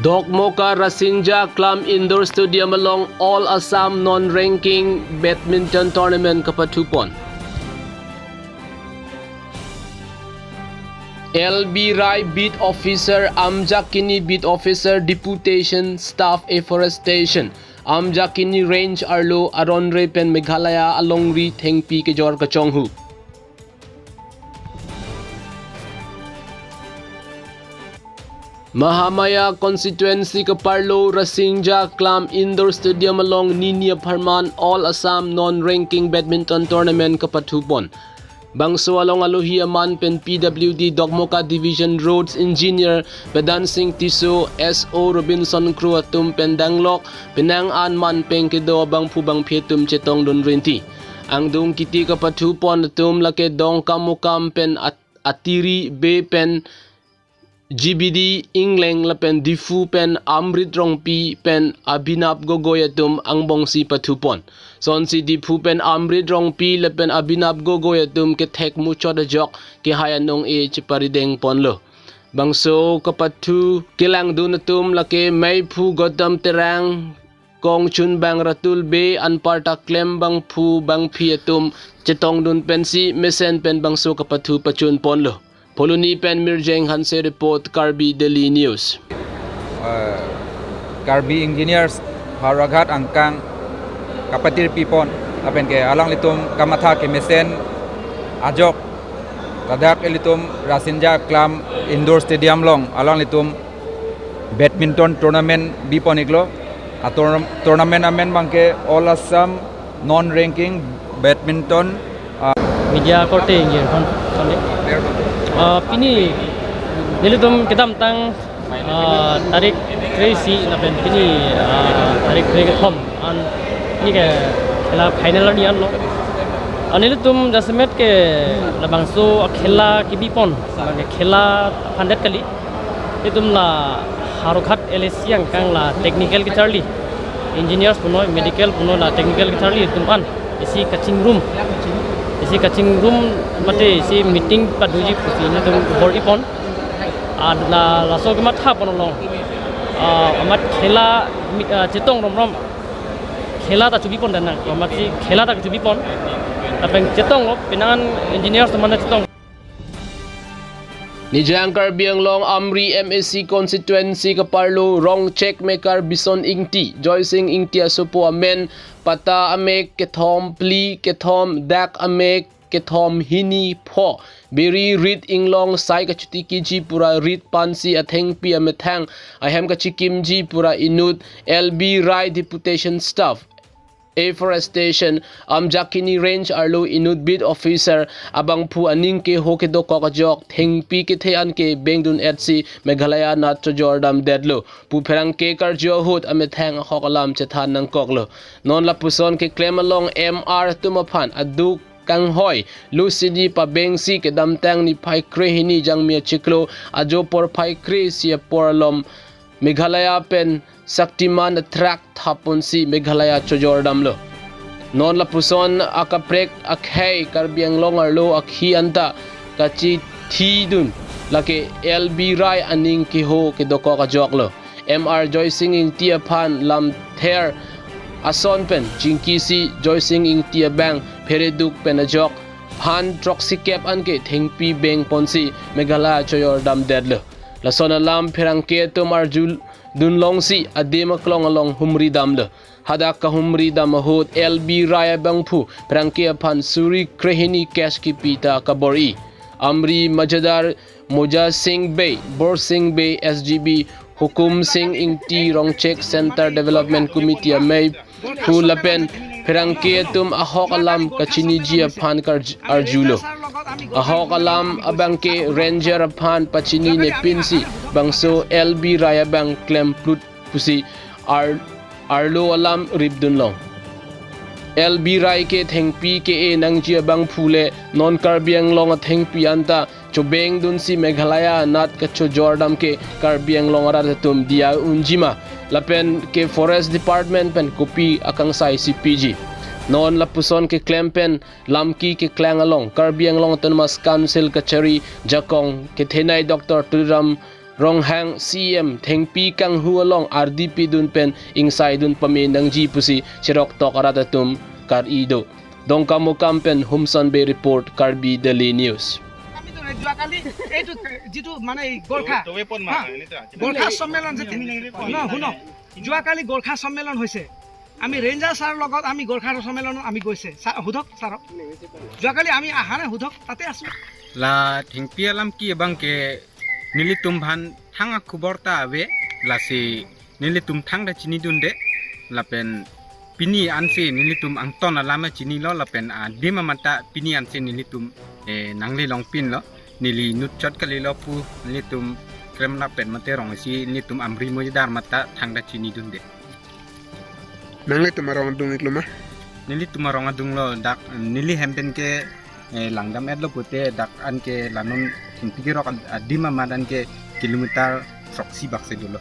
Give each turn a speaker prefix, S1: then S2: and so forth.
S1: Dokmoka Rasinja Club Indoor Stadium along All Assam Non-Ranking Badminton Tournament Kapatupon. LB Rai Beat Officer, Amjakini Beat Officer, Deputation Staff Afforestation, Amjakini Range Arlo, Aronre Pen Meghalaya Alongri Thengpi Kejor Kachonghu. Mahamaya Constituency Kaparlo Rasinja Club Indoor Stadium along Ninia Parman All Assam Non-Ranking Badminton Tournament Kapatupon. Bangso along Alohia Man Pen PWD Dokmoka Division Roads Engineer Bedan Singh Tiso SO Robinson Crew Atum Pen Danglok Penang An Man Pen Kedo Bang Pubang Pietum Chetong Don Rinti. Ang dung kiti Kapatupon Atum Lake Dong Kamukam Pen Atiri Be Pen GBD Ingleng Lapen Difu Pen Amrit Rongpi Pen Abhinab Gogoyatum Ang Bongsi Patupon. Son si Difu Pen Amrit Rongpi Lapen Abhinab Gogoyatum Ke Tek Mucho da Jok Ke Hayanong E Chiparideng Ponlo. Bangso Kapatu Kilang Dunatum Lake May Pu Gotam Terang Kong Chun Bang Ratul Be Anparta Klem Bang Pu Bang Piatum Chetong Dun Pensi Mesen Pen Bangso Kapatu Pachun Ponlo. Poloni Pen Mirjeng Hanse Report Karbi Daily News.
S2: Karbi Engineers Haragat Angkang Kapatir Pipon Apen ke Alang Litum Kamatha ke Mesen Ajok Tadak Elitum Rasinja Club Indoor Stadium Long Alang Litum Badminton Tournament Bipon Iglo Tournament Amen Bangke All Assam Non-Ranking Badminton
S3: Media Korte Ingin Pini nilitum kita tentang tarik crazy na pen pini tarik crazy kom an ni ke khela final ni an lo nilitum dasmet ke labangso khela ki bipon ke khela 100 kali itum la harokhat LSC ang kang la technical ki charli engineers puno medical puno la technical ki charli itum an isi kaching room mate si meeting paduji pusi ni tum bor ipon la so kemat ha pon long amat khela chetong rom khela ta chubi pon dan amat si khela ta chubi pon apeng chetong lo pinangan engineers teman chetong
S1: Nijang Karbiang Long Amri MSC Constituency Kaparlo Rong Check Maker Bison Ingti Joycing Ingti Asupo Amen Pata Amek Kethom Pli Kethom Dak Amek Kethom Hini Po Biri Rit Inglong Sai Kachuti Kiji Pura Rit Pansi Atheng Pi Amethang Ahem Kachikimji Pura Inut LB Rai Deputation Staff Afforestation Amjakini Range Arlo Inut Bid Officer Abang Pu Aning ke Hokedo Kokajok Thengpi ke Thean ke Bengdun Etsi Meghalaya Nat Jordam Dedlo Pu Perang ke Karjo Hut Amethang Hokalam Chethan Nang Koklo Non La Puson ke Claim Along MR Tumapan Aduk Kang Hoy Lucidi Pa Bengsi ke Damtang ni Pai Kre Hini Jang Mia Chiklo Ajo Por Pai Kre Sia Poralom Meghalaya Pen Saktiman Attract Thapon si Meghalaya Chojordam lo Non la puson akaprek akhai Karbiang Long Arlo akhi anta kachi thidun lake LB Rai aning ki ho ke doko ka jok lo MR Joycing ing tia phan lam ther ason pen jingki si Joycing ing tia bang pereduk pen ajok phan troxy cap anke thengpi beng ponsi Meghalaya Chojordam dedlo lasona lam pherangke tomar jul Dunlong si adema klong along humri damle hadak ka humri dam hot LB Raya Bangpu prangkia pan suri krehini cash ki pita kabori Amri Majadar Moja Singh Bay Bor Singh Bay SGB Hukum Singh Ingti Rongchek Center Development Committee May Fu Lapen prangkia tum ahok alam kachiniji pan kar arjulo ahok alam abangke ranger pan pachini ne pinsi bangso LB Raya Bang Klem Plut Pusi Arlo Alam Ribdun Long LB Rai ke Thengpi ke e Nangjia Bang Phule Non Karbiang Long Thengpi anta Chobeng Dun si Meghalaya Nat Kacho Jordam ke Karbiang Long Aratum Dia Unjima Lapen ke Forest Department pen kopi akang sai CPG Non la puson ke Klempen Lamki ke Klang Along Karbiang Long Tanmas Council Kachari Jakong ke Thenai Dr. Turam rong hang CM thengpi kang hualong RDP dun pen inside dun pamindang jipusi chirok tokaratatum kar ido dongkamo kampen humsan bay report karbi daily news
S4: যোৱাকালি এইটো যিটো মানে গোৰ্খা গোৰ্খা সন্মিলন যে শুনক যোৱাকালি গোৰ্খা সন্মিলন হৈছে আমি ৰেঞ্জাৰ ছাৰৰ লগত আমি গোৰ্খা সন্মিলনত আমি গৈছে সোধক ছাৰক যোৱাকালি আমি আহা নাই সোধক তাতে আছো
S5: la thingpi alam ki bangke nilitum bhan thanga khuborta ave la si nilitum thang da chini dunde la pen pini anse nilitum angton alama chini lo la pen dima mata pini anse nilitum nangli long pin lo nili nut chot kali lo pu nilitum krem la pen mate rong si nilitum amri mojidar mata thang da chini dunde
S6: nangle tumarong dung ikluma
S5: nilitum rong adung lo dak nili hempen ke langdam edlo pute dak an ke lanon thingpi rok dima madan ke kilometer proxy bakse dulu